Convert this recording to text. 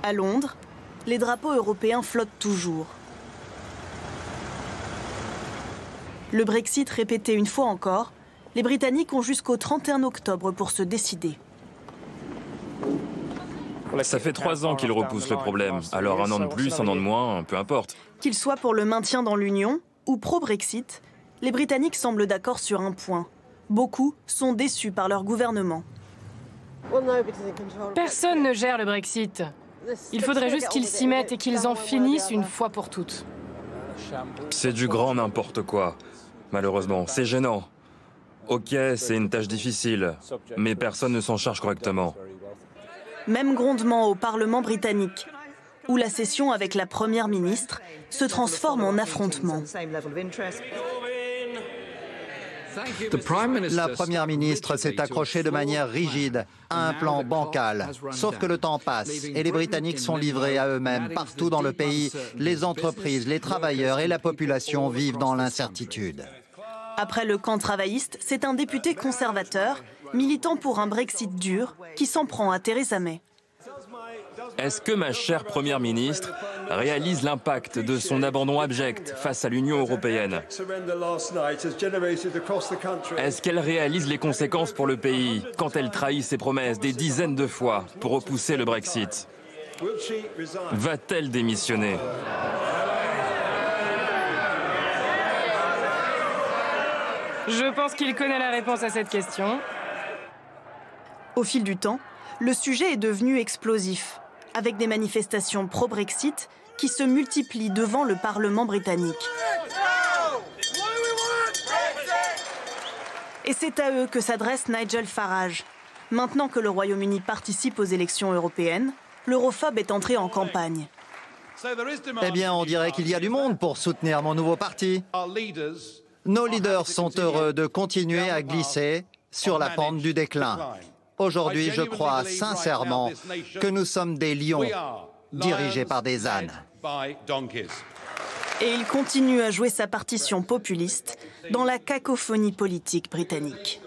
À Londres, les drapeaux européens flottent toujours. Le Brexit répété une fois encore, les Britanniques ont jusqu'au 31 octobre pour se décider. Ça fait 3 ans qu'ils repoussent le problème, alors 1 an de plus, 1 an de moins, peu importe. Qu'ils soient pour le maintien dans l'Union ou pro-Brexit, les Britanniques semblent d'accord sur un point. Beaucoup sont déçus par leur gouvernement. Personne ne gère le Brexit. Il faudrait juste qu'ils s'y mettent et qu'ils en finissent une fois pour toutes. C'est du grand n'importe quoi. Malheureusement, c'est gênant. Ok, c'est une tâche difficile, mais personne ne s'en charge correctement. Même grondement au Parlement britannique, où la session avec la Première ministre se transforme en affrontement. La Première ministre s'est accrochée de manière rigide à un plan bancal. Sauf que le temps passe et les Britanniques sont livrés à eux-mêmes. Partout dans le pays, les entreprises, les travailleurs et la population vivent dans l'incertitude. Après le camp travailliste, c'est un député conservateur, militant pour un Brexit dur, qui s'en prend à Theresa May. Est-ce que ma chère Première ministre réalise l'impact de son abandon abject face à l'Union européenne? Est-ce qu'elle réalise les conséquences pour le pays quand elle trahit ses promesses des dizaines de fois pour repousser le Brexit? Va-t-elle démissionner? Je pense qu'il connaît la réponse à cette question. Au fil du temps, le sujet est devenu explosif, avec des manifestations pro-Brexit qui se multiplient devant le Parlement britannique. Et c'est à eux que s'adresse Nigel Farage. Maintenant que le Royaume-Uni participe aux élections européennes, l'europhobe est entré en campagne. Eh bien, on dirait qu'il y a du monde pour soutenir mon nouveau parti. Nos leaders sont heureux de continuer à glisser sur la pente du déclin. Aujourd'hui, je crois sincèrement que nous sommes des lions dirigés par des ânes. Et il continue à jouer sa partition populiste dans la cacophonie politique britannique.